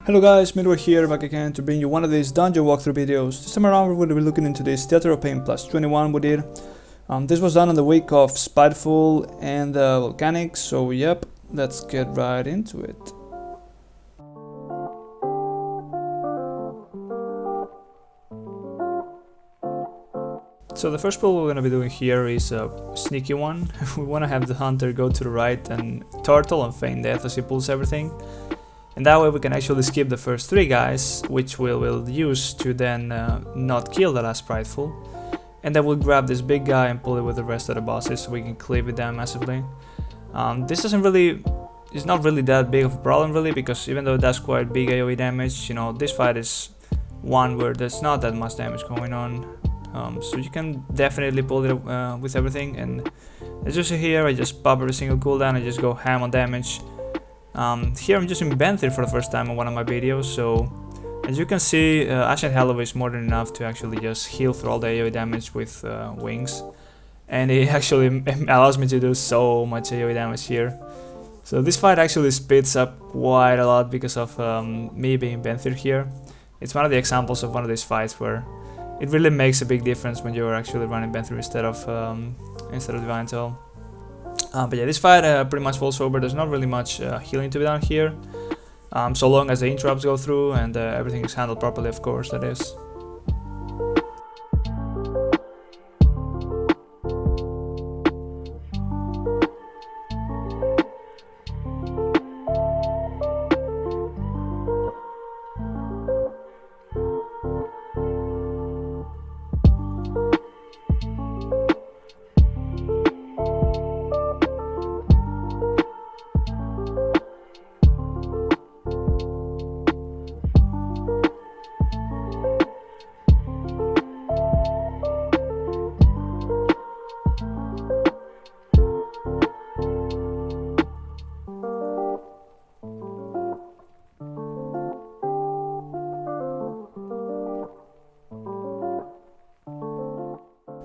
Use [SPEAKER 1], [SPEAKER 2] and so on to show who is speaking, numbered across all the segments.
[SPEAKER 1] Hello guys, MrBeast here, back again to bring you one of these dungeon walkthrough videos. This time around we're going to be looking into this Theater of Pain plus 21 we did. This was done in the week of Spiteful and Volcanic, so yep, let's get right into it. So the first pull we're going to be doing here is a sneaky one. We want to have the hunter go to the right and turtle and feign death as he pulls everything. And that way we can actually skip the first three guys, which we will use to then not kill the last Prideful. And then we'll grab this big guy and pull it with the rest of the bosses so we can cleave it down massively. This is not really that big of a problem really, because even though it does quite big AoE damage, you know, this fight is one where there's not that much damage going on. So you can definitely pull it with everything. And as you see here, I just pop every single cooldown and just go ham on damage. Here I'm using VETHYR for the first time in one of my videos, so as you can see, Ashen Hallow is more than enough to actually just heal through all the AoE damage with wings, and it actually allows me to do so much AoE damage here. So this fight actually speeds up quite a lot because of me being VETHYR here. It's one of the examples of one of these fights where it really makes a big difference when you're actually running VETHYR instead of Divine Tail. But yeah, this fight pretty much falls over. There's not really much healing to be done here, so long as the interrupts go through and everything is handled properly, of course, that is.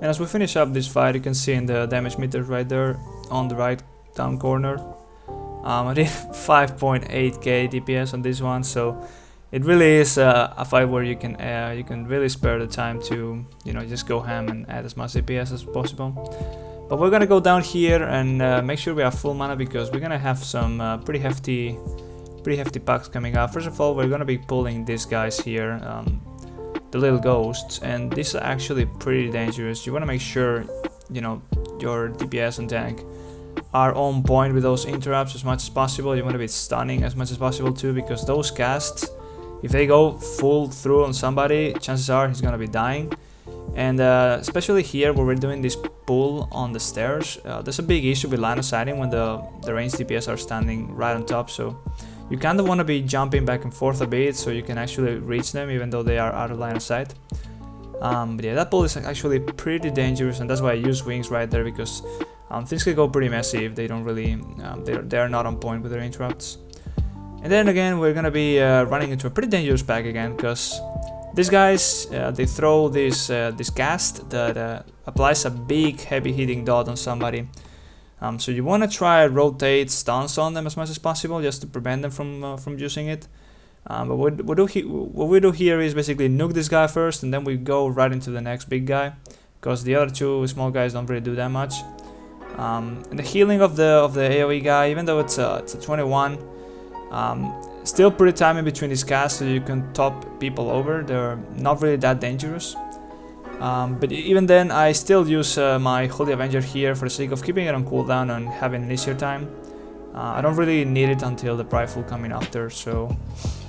[SPEAKER 1] And as we finish up this fight, you can see in the damage meter right there on the right down corner, I did 5.8k DPS on this one, so it really is a fight where you can really spare the time to, you know, just go ham and add as much DPS as possible. But we're gonna go down here and make sure we have full mana, because we're gonna have some pretty hefty packs coming up. First of all, we're gonna be pulling these guys here. The little ghosts, and these are actually pretty dangerous. You want to make sure, you know, your DPS and tank are on point with those interrupts as much as possible. You want to be stunning as much as possible too, because those casts, if they go full through on somebody, chances are he's gonna be dying. And especially here where we're doing this pull on the stairs, there's a big issue with line of sighting when the ranged DPS are standing right on top, so you kind of want to be jumping back and forth a bit so you can actually reach them even though they are out of line of sight. But yeah, that pull is actually pretty dangerous, and that's why I use wings right there, because things can go pretty messy if they don't really, they're not on point with their interrupts. And then again, we're gonna be running into a pretty dangerous pack again, because these guys, they throw this cast that applies a big heavy hitting dot on somebody. So you want to try rotate stuns on them as much as possible, just to prevent them from using it. But what we do here is basically nuke this guy first, and then we go right into the next big guy, because the other two small guys don't really do that much. And the healing of the AoE guy, even though it's a 21, still pretty timing between these casts, so you can top people over. They're not really that dangerous. But even then, I still use my Holy Avenger here for the sake of keeping it on cooldown and having an easier time. I don't really need it until the Prideful coming after, so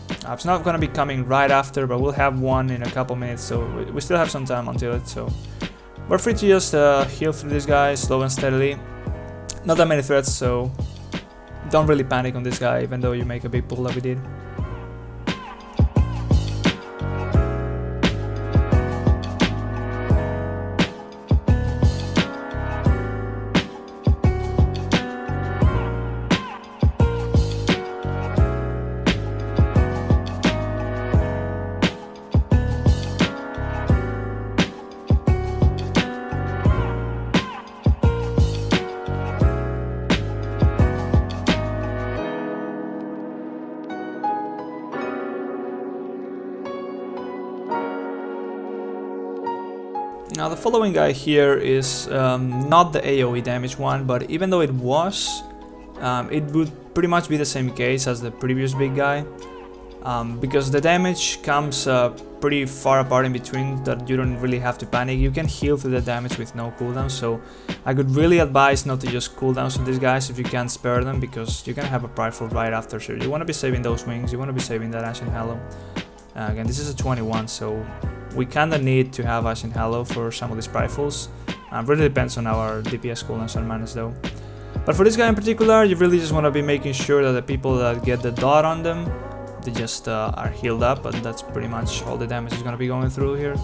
[SPEAKER 1] it's not gonna be coming right after, but we'll have one in a couple minutes, so we still have some time until it. So we're free to just heal through this guy slow and steadily. Not that many threats, so don't really panic on this guy, even though you make a big pull like we did. Now the following guy here is not the AoE damage one, but even though it was, it would pretty much be the same case as the previous big guy, because the damage comes pretty far apart in between that you don't really have to panic. You can heal through the damage with no cooldown, so I could really advise not to just cooldowns on these guys if you can spare them, because you're gonna have a Prideful right after, so you want to be saving those wings, you want to be saving that Ashen Hallow. Again, this is a 21, so we kinda need to have Ashen Hallow for some of these Pridefuls. Really depends on our DPS cooldowns and manas though. But for this guy in particular, you really just want to be making sure that the people that get the dot on them, they just are healed up, and that's pretty much all the damage is going to be going through here.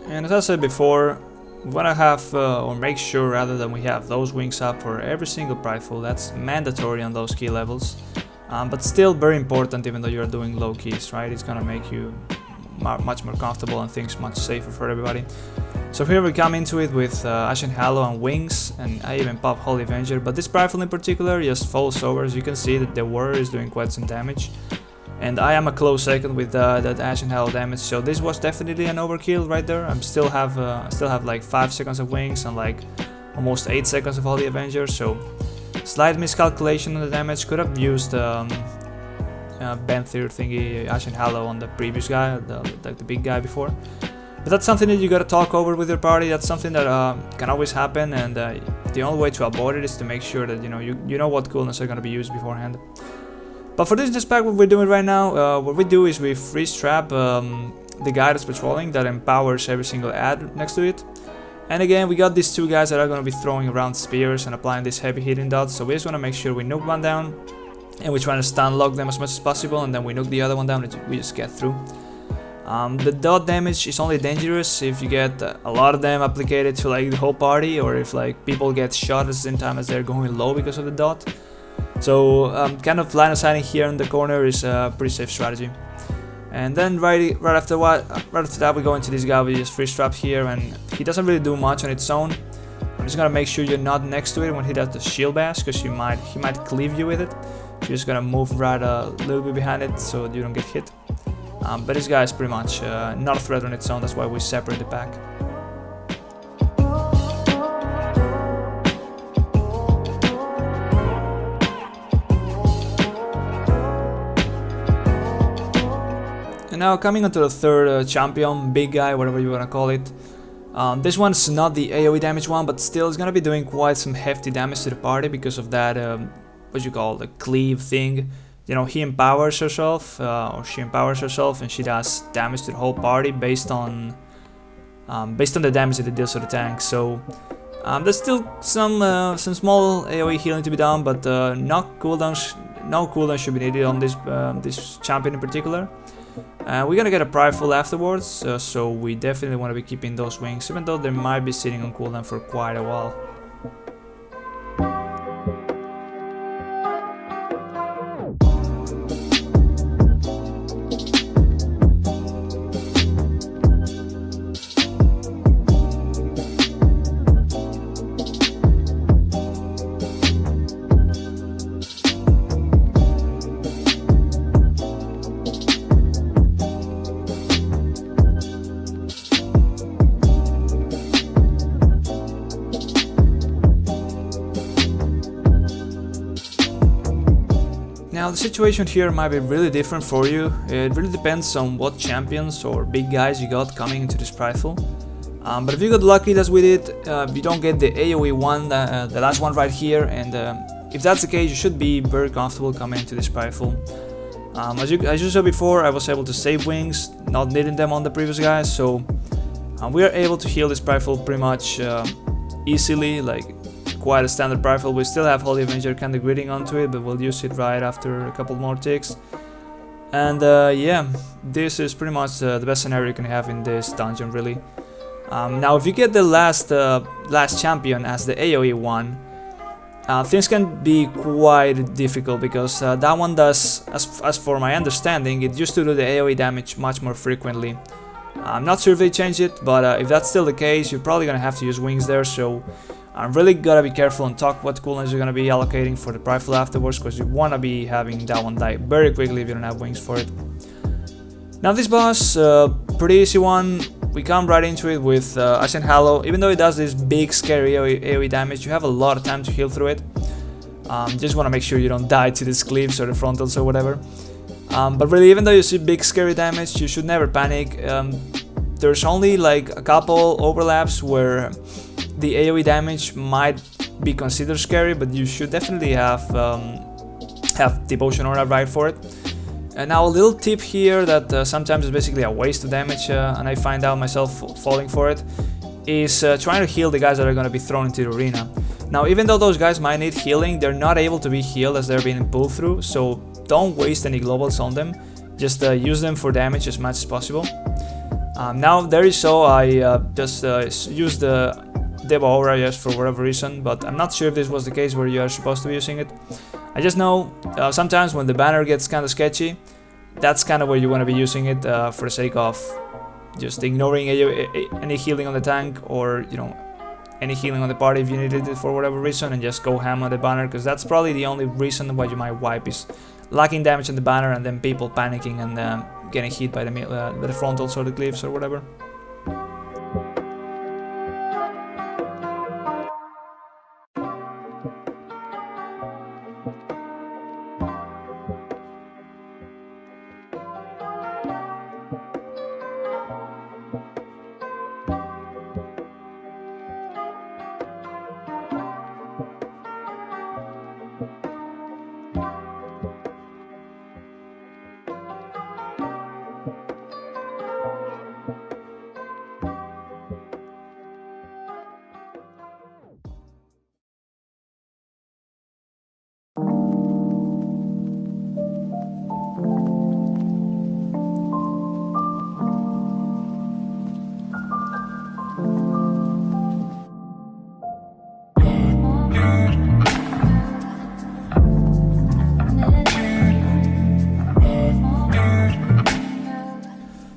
[SPEAKER 1] And as I said before, we want to have, or make sure rather, than we have those wings up for every single Prideful. That's mandatory on those key levels, but still very important even though you're doing low keys, right? It's gonna make you much more comfortable and things much safer for everybody. So here we come into it with Ashen Hallow and wings, and I even pop Holy Avenger, but this Prideful in particular just falls over. As you can see that the warrior is doing quite some damage. And I am a close second with that Ashen Hallow damage, so this was definitely an overkill right there. I still have like 5 seconds of wings and like almost 8 seconds of Holy Avenger, so slight miscalculation on the damage. Could have used VETHYR thingy Ashen Hallow on the previous guy, like the big guy before. But that's something that you gotta talk over with your party. That's something that can always happen, and the only way to avoid it is to make sure that you know what coolness are gonna be used beforehand. But for this pack, what we're doing right now, what we do is we freeze trap the guy that's patrolling, that empowers every single ad next to it. And again, we got these two guys that are going to be throwing around spears and applying these heavy hitting dots, so we just want to make sure we nuke one down, and we're trying to stun lock them as much as possible, and then we nuke the other one down and we just get through. The dot damage is only dangerous if you get a lot of them applicated to like the whole party, or if like people get shot at the same time as they're going low because of the dot. So kind of line of sighting here in the corner is a pretty safe strategy. And then right after that we go into this guy. We just freeze trap here, and he doesn't really do much on its own. I'm just gonna make sure you're not next to it when he does the shield bash, because he might cleave you with it. You're just gonna move right a little bit behind it so you don't get hit. But this guy is pretty much not a threat on its own. That's why we separate the pack. And now coming onto the third champion, big guy, whatever you wanna call it. This one's not the AoE damage one, but still it's gonna be doing quite some hefty damage to the party because of that, what you call the cleave thing. You know, he empowers herself, or she empowers herself, and she does damage to the whole party based on the damage that it deals to the tank. So there's still some small AoE healing to be done, but no cooldown should be needed on this champion in particular. We're gonna get a Prideful afterwards, so we definitely want to be keeping those wings, even though they might be sitting on cooldown for quite a while. Now the situation here might be really different for you. It really depends on what champions or big guys you got coming into this Prideful. But if you got lucky, that's with it. If you don't get the AoE one, the last one right here, and if that's the case, you should be very comfortable coming into this Prideful. As you saw before, I was able to save wings, not needing them on the previous guys, so we are able to heal this Prideful pretty much easily, like quite a standard Prideful. We still have Holy Avenger kind of gritting onto it, but we'll use it right after a couple more ticks. And yeah, this is pretty much the best scenario you can have in this dungeon, really. Now if you get the last champion as the AoE one, things can be quite difficult, because that one does, as for my understanding, it used to do the AoE damage much more frequently. I'm not sure if they changed it, but if that's still the case, you're probably gonna have to use wings there, so I'm really gotta be careful and talk what cooldowns you're gonna be allocating for the Prideful afterwards, because you wanna be having that one die very quickly if you don't have wings for it. Now this boss, pretty easy one. We come right into it with Ashen Hallow. Even though it does this big scary AoE damage, you have a lot of time to heal through it. Just want to make sure you don't die to these cleaves or the frontals or whatever. But really, even though you see big scary damage, you should never panic. There's only like a couple overlaps where the AoE damage might be considered scary, but you should definitely have Devotion Aura right for it. And now a little tip here that sometimes is basically a waste of damage, and I find out myself falling for it, is trying to heal the guys that are going to be thrown into the arena. Now even though those guys might need healing, they're not able to be healed as they're being pulled through, so don't waste any globals on them, just use them for damage as much as possible. Now there is so I just used the Devo Aura just for whatever reason, but I'm not sure if this was the case where you are supposed to be using it. I just know sometimes when the banner gets kind of sketchy, that's kind of where you want to be using it for the sake of just ignoring any healing on the tank, or you know, any healing on the party if you needed it for whatever reason, and just go ham on the banner, because that's probably the only reason why you might wipe, is lacking damage on the banner and then people panicking and getting hit by the frontals or the glyphs or whatever.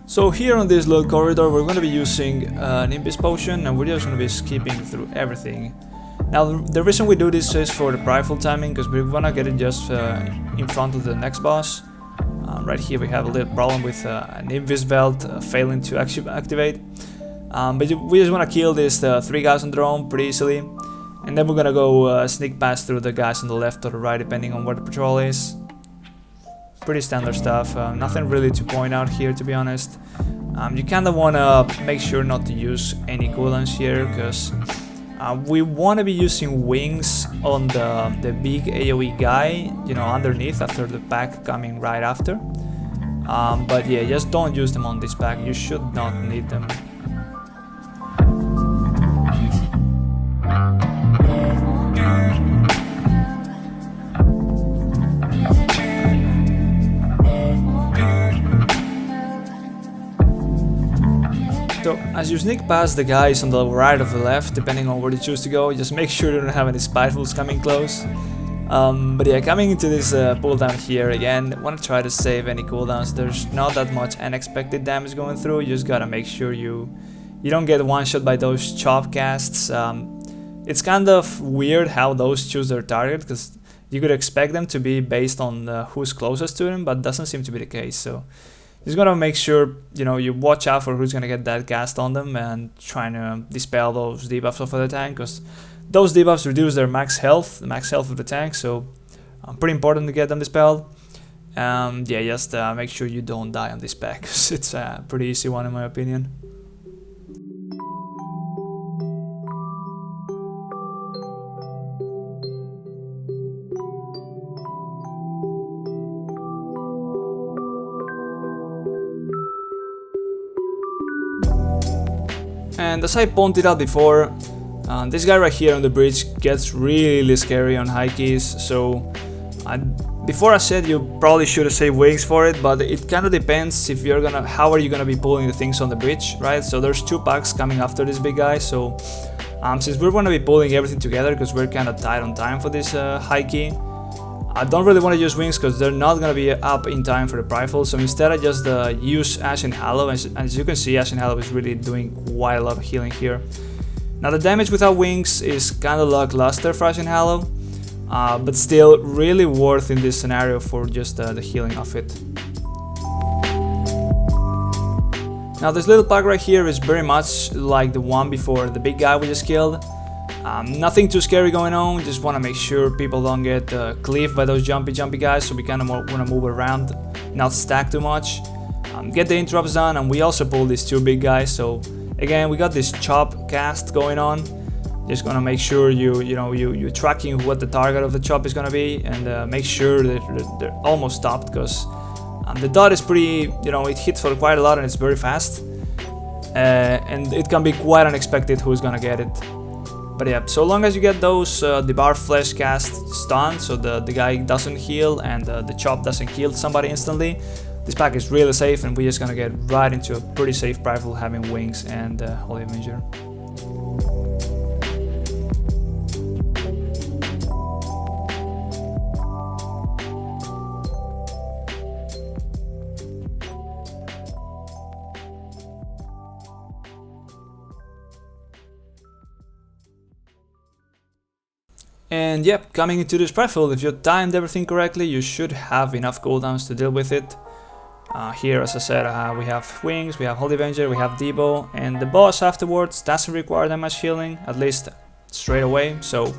[SPEAKER 1] So here on this little corridor we're going to be using an Impis potion, and we're just going to be skipping through everything. Now the reason we do this is for the Prideful timing, because we want to get it just in front of the next boss. Right here we have a little problem with an Invis belt failing to activate. But we just want to kill this 3 guys on drone pretty easily. And then we're going to go sneak past through the guys on the left or the right depending on where the patrol is. Pretty standard stuff, nothing really to point out here, to be honest. You kind of want to make sure not to use any cooldowns here, because we want to be using wings on the big AoE guy, you know, underneath after the pack coming right after. But yeah, just don't use them on this pack, you should not need them. So, as you sneak past the guys on the right or the left, depending on where you choose to go, just make sure you don't have any Spitefuls coming close. But yeah, coming into this pull down here again, want to try to save any cooldowns. There's not that much unexpected damage going through, you just gotta make sure you don't get one shot by those chop casts. It's kind of weird how those choose their target, because you could expect them to be based on who's closest to them, but doesn't seem to be the case. So just gotta make sure, you know, you watch out for who's gonna get that cast on them and trying to dispel those debuffs off of the tank, because those debuffs reduce their max health, the max health of the tank, so pretty important to get them dispelled. Yeah, just make sure you don't die on this pack, because it's a pretty easy one in my opinion. And as I pointed out before, this guy right here on the bridge gets really scary on high keys, so before I said you probably should have saved wings for it, but it kind of depends if you're gonna, how are you gonna be pulling the things on the bridge, right? So there's 2 packs coming after this big guy, so since we're gonna be pulling everything together because we're kind of tight on time for this high key, I don't really want to use wings because they're not gonna be up in time for the Prideful, so instead I just use Ashen Hallow, and as you can see, Ashen Hallow is really doing quite a lot of healing here. Now the damage without wings is kind of lackluster for Ashen Hallow, but still really worth in this scenario for just the healing of it. Now this little pack right here is very much like the one before the big guy we just killed. Nothing too scary going on, just want to make sure people don't get cleaved by those jumpy guys, so we kind of want to move around, not stack too much, get the interrupts done, and we also pull these 2 big guys. So again, we got this chop cast going on. Just gonna make sure you're tracking what the target of the chop is gonna be, and make sure that they're almost stopped, because the dot is pretty, it hits for quite a lot and it's very fast, and it can be quite unexpected who's gonna get it. But yeah, so long as you get those debar flesh cast stunned, so the guy doesn't heal and the chop doesn't kill somebody instantly, this pack is really safe, and we're just gonna get right into a pretty safe Prideful having wings and Holy Avenger. And yep, coming into this Prideful, if you timed everything correctly, you should have enough cooldowns to deal with it. Here, as I said, we have wings, we have Holy Avenger, we have Debo, and the boss afterwards doesn't require that much healing, at least straight away. So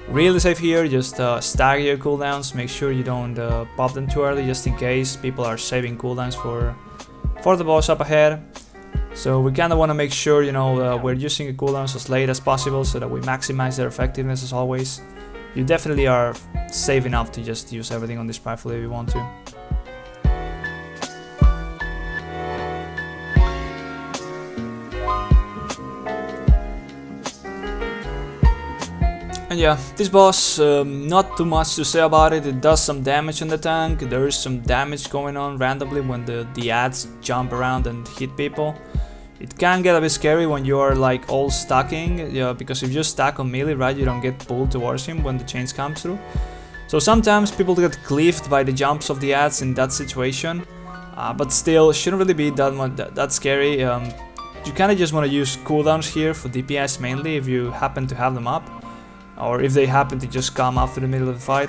[SPEAKER 1] really safe here, just stagger your cooldowns, make sure you don't pop them too early, just in case people are saving cooldowns for the boss up ahead. So we kind of want to make sure, we're using the cooldowns as late as possible so that we maximize their effectiveness as always. You definitely are safe enough to just use everything on this Prideful if you want to. And yeah, this boss, not too much to say about it. It does some damage on the tank. There is some damage going on randomly when the ads jump around and hit people. It can get a bit scary when you are like all stacking, because if you stack on melee, right, you don't get pulled towards him when the chains come through. So sometimes people get cleaved by the jumps of the ads in that situation, but still shouldn't really be that scary. You kind of just want to use cooldowns here for DPS mainly if you happen to have them up, or if they happen to just come after the middle of the fight.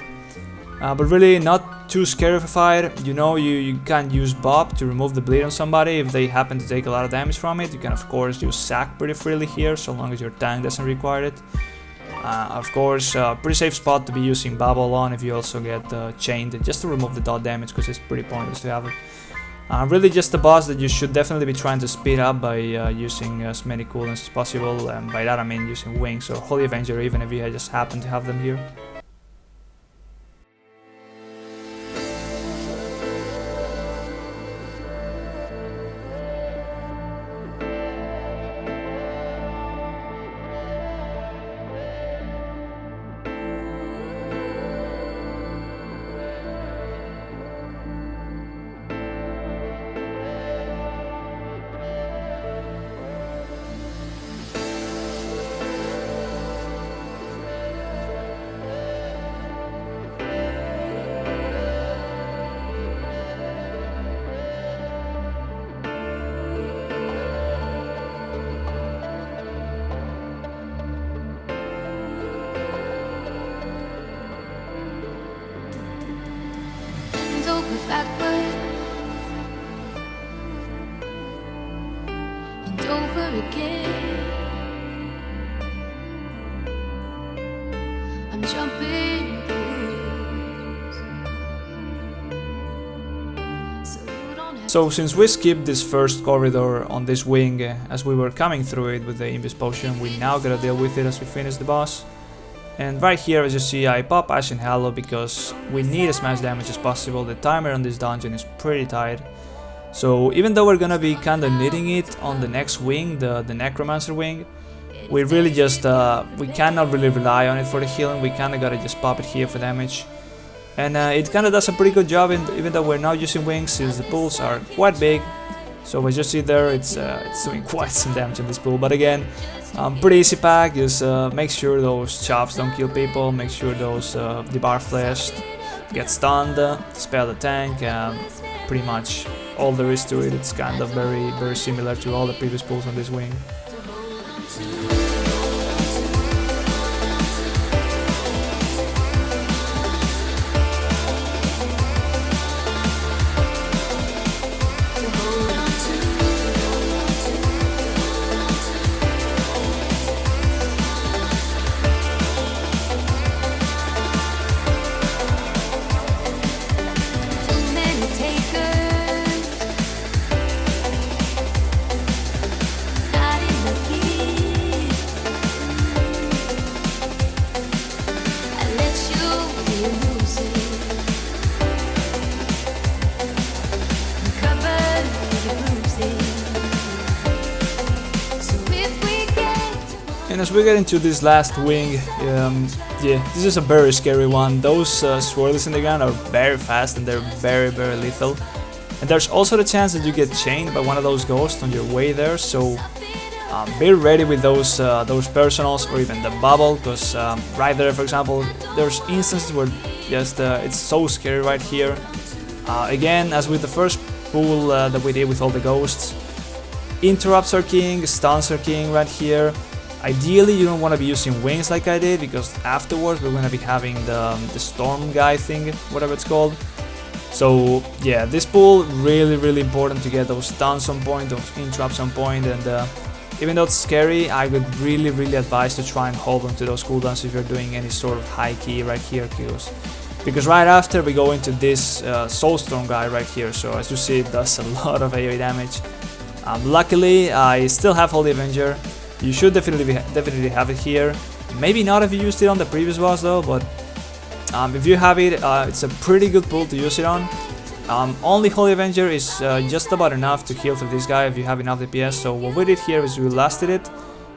[SPEAKER 1] But really not too scary of a fight. You can use Bob to remove the bleed on somebody if they happen to take a lot of damage from it. You can of course use Sack pretty freely here, so long as your tank doesn't require it. Of course, pretty safe spot to be using Bubble on if you also get chained, just to remove the dot damage, because it's pretty pointless to have it. Really just a boss that you should definitely be trying to speed up by using as many cooldowns as possible, and by that I mean using Wings or Holy Avenger, even if you just happen to have them here.
[SPEAKER 2] Backward and over again. I'm jumping
[SPEAKER 1] So since we skipped this first corridor on this wing as we were coming through it with the Invis potion, we now gotta deal with it as we finish the boss. And right here, as you see, I pop Ashen Hallow because we need as much damage as possible. The timer on this dungeon is pretty tight. So even though we're gonna be kinda needing it on the next wing, the Necromancer wing, we really just, we cannot really rely on it for the healing. We kinda gotta just pop it here for damage. And it kind of does a pretty good job, even though we're not using wings, since the pools are quite big. So as you see there, it's doing quite some damage in this pool. But again, pretty easy pack. Just make sure those chops don't kill people. Make sure those debar flashed, get stunned, spare the tank. Pretty much all there is to it. It's kind of very similar to all the previous pools on this wing. And as we get into this last wing, yeah, this is a very scary one. Those swirlies in the ground are very fast and they're very lethal. And there's also the chance that you get chained by one of those ghosts on your way there, so be ready with those personals or even the bubble, because right there, for example, there's instances where just it's so scary right here. Again, as with the first pool that we did with all the ghosts, interrupts are king, stuns are king right here. Ideally, you don't want to be using wings like I did, because afterwards we're going to be having the storm guy thing, whatever it's called. So yeah, this pool really important to get those stuns on point, those interrupts on point, and even though it's scary, I would really advise to try and hold on to those cooldowns if you're doing any sort of high key right here, because right after we go into this Soulstorm guy right here. So as you see, it does a lot of AoE damage. Luckily, I still have Holy Avenger. You should definitely have it here. Maybe not if you used it on the previous boss though, but if you have it, it's a pretty good pool to use it on. Only Holy Avenger is just about enough to heal through this guy if you have enough DPS. So what we did here is we lasted it,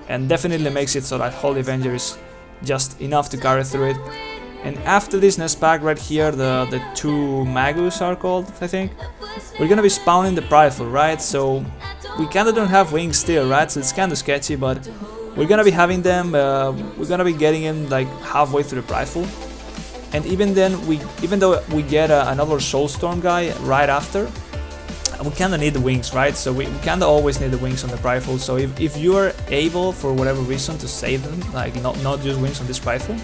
[SPEAKER 1] and definitely makes it so that Holy Avenger is just enough to carry through it. And after this next pack right here, the two Magus are called, I think, we're gonna be spawning the Prideful, right? So we kinda don't have wings still, right? So it's kinda sketchy, but we're gonna be having them, we're gonna be getting in like halfway through the Prideful. And even then, even though we get another Soulstorm guy right after, we kinda need the wings, right? So we kinda always need the wings on the Prideful. So if you are able, for whatever reason, to save them, like not use wings on this Prideful,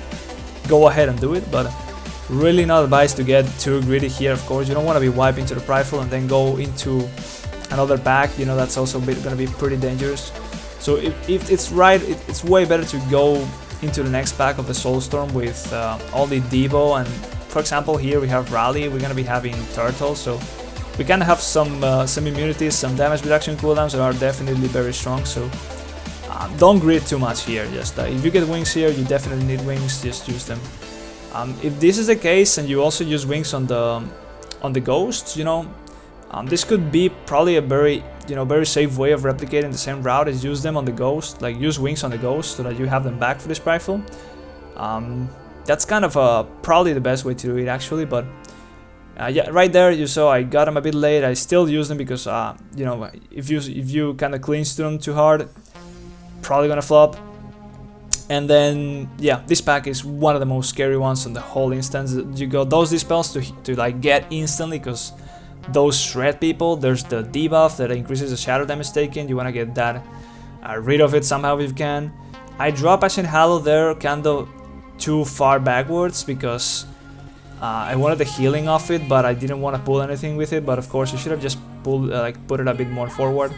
[SPEAKER 1] go ahead and do it, but really not advised to get too greedy here. Of course, you don't want to be wiping to the Prideful and then go into another pack, you know, that's also going to be pretty dangerous. So if it's right, it's way better to go into the next pack of the Soulstorm with only Devo, and for example here we have Rally, we're going to be having Turtle, so we kind of have some immunities, some damage reduction cooldowns that are definitely very strong. So don't grid too much here. Just if you get wings here, you definitely need wings, just use them. If this is the case and you also use wings on the ghosts, you know, this could be probably a very safe way of replicating the same route as use them on the ghost, like use wings on the ghost so that you have them back for this Prideful. That's kind of probably the best way to do it actually, but yeah, right there you saw I got them a bit late. I still use them because you know, if you kind of clinch to them too hard, probably gonna flop. And then yeah, this pack is one of the most scary ones on the whole instance. You got those dispels to like get instantly, because those shred people, there's the debuff that increases the shadow damage taken. You want to get that rid of it somehow if you can. I drop Ashen Hallow there kind of too far backwards because I wanted the healing of it, but I didn't want to pull anything with it. But of course I should have just pulled put it a bit more forward.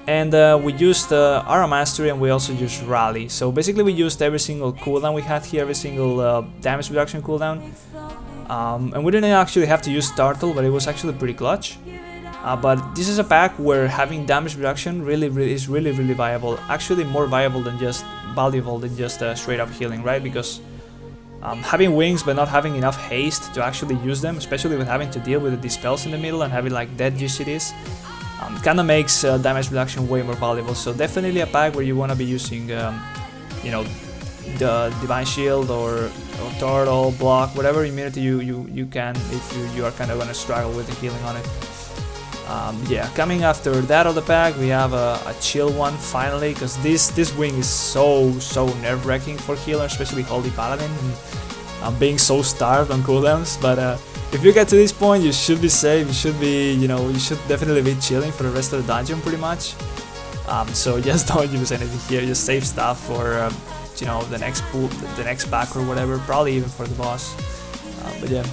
[SPEAKER 1] And we used Aura Mastery, and we also used Rally. So basically we used every single cooldown we had here, every single damage reduction cooldown. And we didn't actually have to use Turtle, but it was actually pretty clutch. But this is a pack where having damage reduction is really viable. Actually more valuable than just straight up healing, right? Because having wings but not having enough haste to actually use them, especially with having to deal with the dispels in the middle and having like dead GCDs, kind of makes damage reduction way more valuable. So definitely a pack where you want to be using, you know, the Divine Shield or Turtle, Block, whatever immunity you can if you are kind of gonna struggle with the healing on it. Yeah, coming after that of the pack, we have a chill one finally, because this wing is so nerve-wracking for healer, especially Holy Paladin, and being so starved on cooldowns. But if you get to this point, you should be safe. You should be, you should definitely be chilling for the rest of the dungeon, pretty much. So just don't use anything here. Just save stuff for the next pool, the next pack or whatever. Probably even for the boss. But yeah.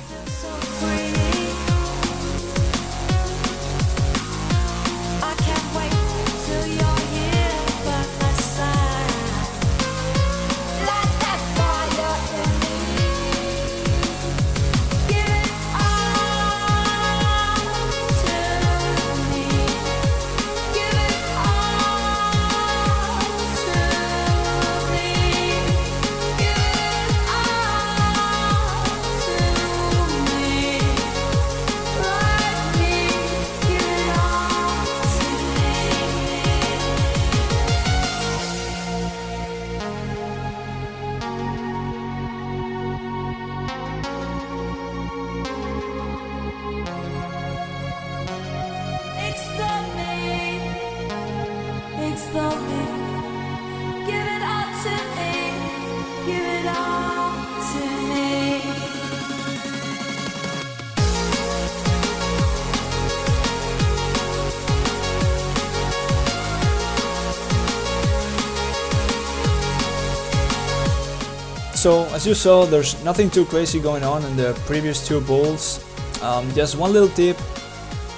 [SPEAKER 1] So as you saw, there's nothing too crazy going on in the previous two bulls. Just one little tip,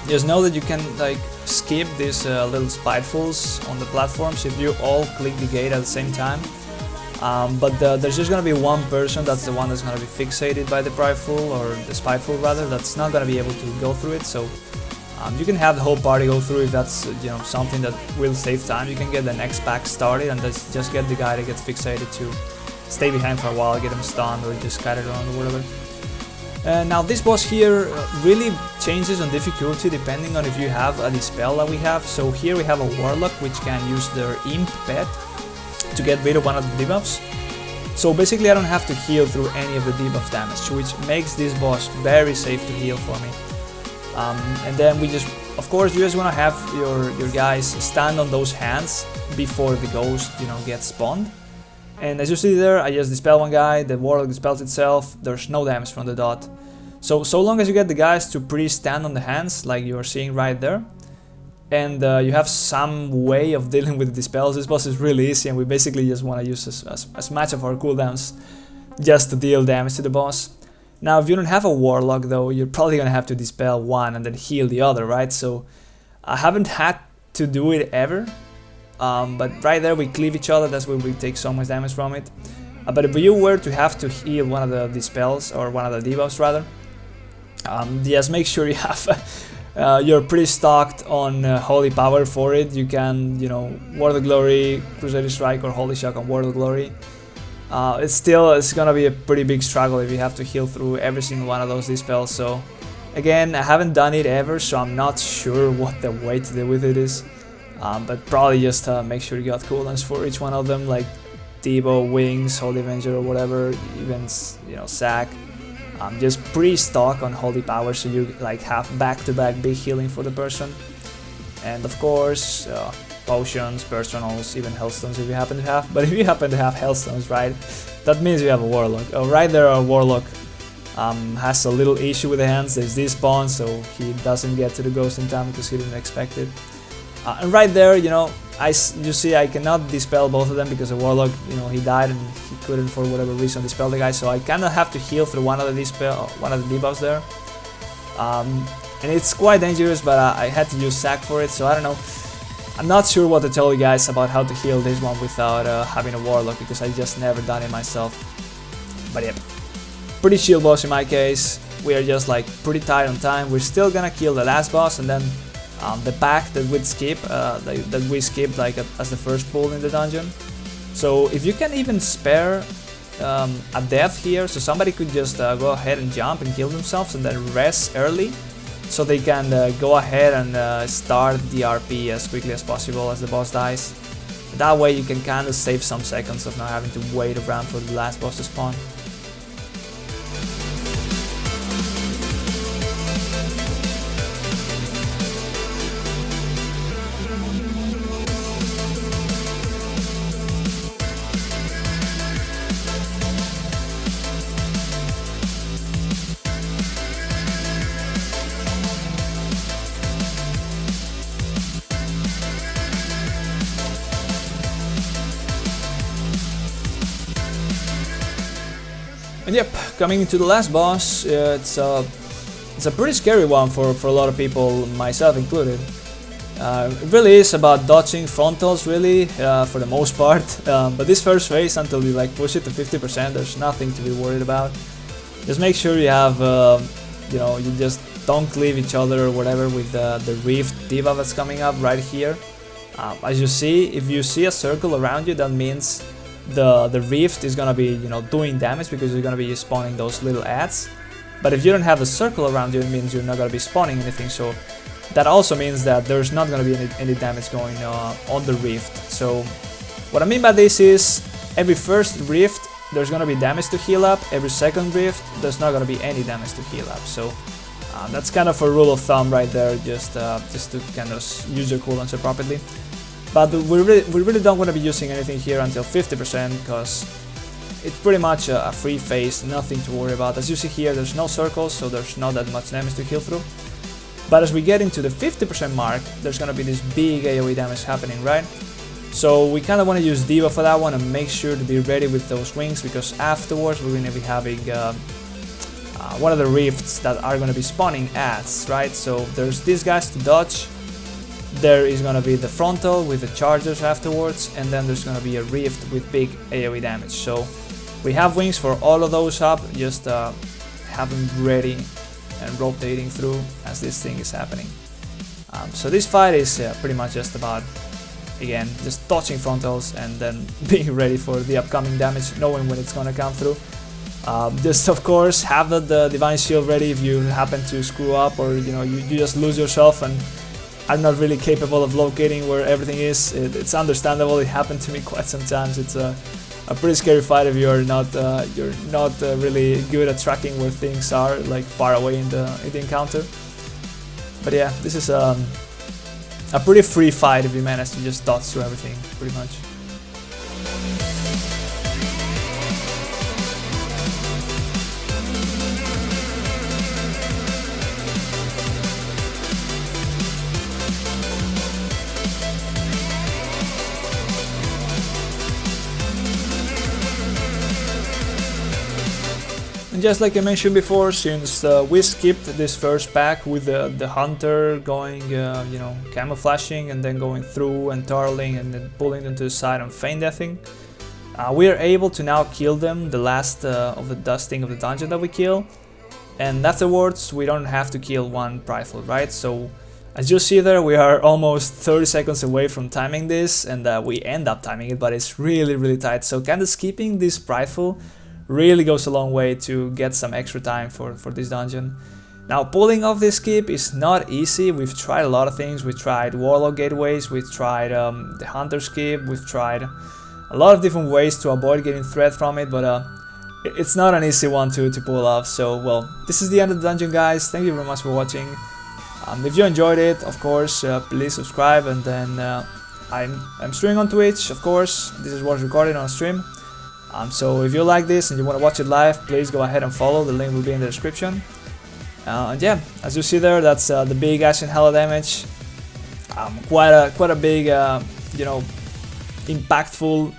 [SPEAKER 1] just know that you can like skip these little Spitefuls on the platforms if you all click the gate at the same time. But there's just gonna be one person, that's the one that's gonna be fixated by the Prideful, or the Spiteful rather, that's not gonna be able to go through it. So you can have the whole party go through if that's something that will save time. You can get the next pack started and just get the guy that gets fixated to stay behind for a while, get him stunned, or just cut it around or whatever. Now this boss here really changes on difficulty depending on if you have a dispel that we have. So here we have a Warlock which can use their Imp pet to get rid of one of the debuffs. So basically I don't have to heal through any of the debuff damage, which makes this boss very safe to heal for me. And then we just, of course, you just want to have your guys stand on those hands before the ghost gets spawned. And as you see there, I just dispel one guy, the Warlock dispels itself, there's no damage from the dot. So long as you get the guys to pre-stand on the hands, like you are seeing right there, and you have some way of dealing with the dispels, this boss is really easy, and we basically just want to use as much of our cooldowns just to deal damage to the boss. Now if you don't have a Warlock though, you're probably gonna have to dispel one and then heal the other, right? So I haven't had to do it ever. But right there we cleave each other, that's where we take so much damage from it. But if you were to have to heal one of the dispels, or one of the debuffs rather, just make sure you have you're pretty stocked on Holy Power for it. You can, Word of Glory, Crusader Strike, or Holy Shock on Word of Glory. It's gonna be a pretty big struggle if you have to heal through every single one of those dispels. So again, I haven't done it ever, so I'm not sure what the way to deal with it is. But probably just make sure you got cooldowns for each one of them, like Debo, Wings, Holy Avenger, or whatever, even Sack. Just pre-stock on Holy Power so you like have back-to-back big healing for the person. And of course, potions, personals, even Hellstones if you happen to have. But if you happen to have Hellstones, right, that means you have a Warlock. Right there, our Warlock has a little issue with the hands. There's this spawn, so he doesn't get to the ghost in time because he didn't expect it. And right there, you see I cannot dispel both of them because the Warlock, he died and he couldn't for whatever reason dispel the guy, so I kinda have to heal through one of the debuffs there. And it's quite dangerous, but I had to use Sack for it, so I don't know. I'm not sure what to tell you guys about how to heal this one without having a Warlock, because I just never done it myself. But yeah, pretty chill boss in my case. We are just like pretty tight on time. We're still gonna kill the last boss, and then the pack that we skipped like as the first pull in the dungeon. So if you can even spare a death here, so somebody could just go ahead and jump and kill themselves and then rest early, so they can go ahead and start the RP as quickly as possible as the boss dies. That way you can kind of save some seconds of not having to wait around for the last boss to spawn. And yep, coming into the last boss, it's a pretty scary one for a lot of people, myself included. It really is about dodging frontals, really, for the most part. But this first phase, until you like push it to 50%, there's nothing to be worried about. Just make sure you have, you know, you just don't cleave each other or whatever with the Rift debuff that's coming up right here. As you see, if you see a circle around you, that means the Rift is gonna be, you know, doing damage because you're gonna be spawning those little ads. But if you don't have a circle around you, it means you're not gonna be spawning anything. So that also means that there's not gonna be any damage going on the Rift. So what I mean by this is every first Rift there's gonna be damage to heal up. Every second Rift there's not gonna be any damage to heal up. So that's kind of a rule of thumb right there, just to kind of use your cooldowns appropriately. But we really don't want to be using anything here until 50% because it's pretty much a free phase, nothing to worry about. As you see here, there's no circles, so there's not that much damage to heal through. But as we get into the 50% mark, there's going to be this big AoE damage happening, right? So we kind of want to use Diva for that one and make sure to be ready with those wings, because afterwards we're going to be having one of the rifts that are going to be spawning ads, right? So there's these guys to dodge. There is going to be the frontal with the chargers afterwards, and then there's going to be a rift with big AoE damage. So we have wings for all of those up, just have them ready and rotating through as this thing is happening. So this fight is pretty much just about, again, just dodging frontals and then being ready for the upcoming damage, knowing when it's going to come through. Just of course have the Divine Shield ready if you happen to screw up, or you know you just lose yourself and are not really capable of locating where everything is. It's understandable. It happened to me quite sometimes. It's a pretty scary fight if you're not really good at tracking where things are, like far away in the encounter. But yeah, this is a pretty free fight if you manage to just dodge through everything, pretty much. And just like I mentioned before, since we skipped this first pack with the hunter going, you know, camouflaging and then going through and turtling and then pulling them to the side and feign deathing, we are able to now kill them, the last of the dusting of the dungeon that we kill, and afterwards we don't have to kill one Prideful, right? So as you see there, we are almost 30 seconds away from timing this, and we end up timing it, but it's really tight. So kind of skipping this Prideful really goes a long way to get some extra time for this dungeon. Now, pulling off this skip is not easy. We've tried a lot of things. We tried Warlock gateways, we've tried the Hunter skip, we've tried a lot of different ways to avoid getting threat from it, but it's not an easy one to pull off. So, well, this is the end of the dungeon, guys. Thank you very much for watching. If you enjoyed it, of course, please subscribe, and then I'm streaming on Twitch, of course. This is what's recorded on stream. So if you like this and you want to watch it live, please go ahead and follow. The link will be in the description. And yeah, as you see there, that's the big Ashen Hallow damage. Quite a big, you know, impactful,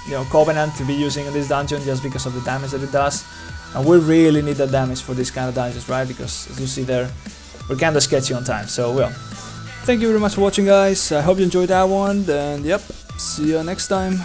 [SPEAKER 1] you know, covenant to be using in this dungeon, just because of the damage that it does. And we really need that damage for this kind of dungeons, right? Because as you see there, we're kind of sketchy on time. So well, thank you very much for watching, guys. I hope you enjoyed that one. And yep, see you next time.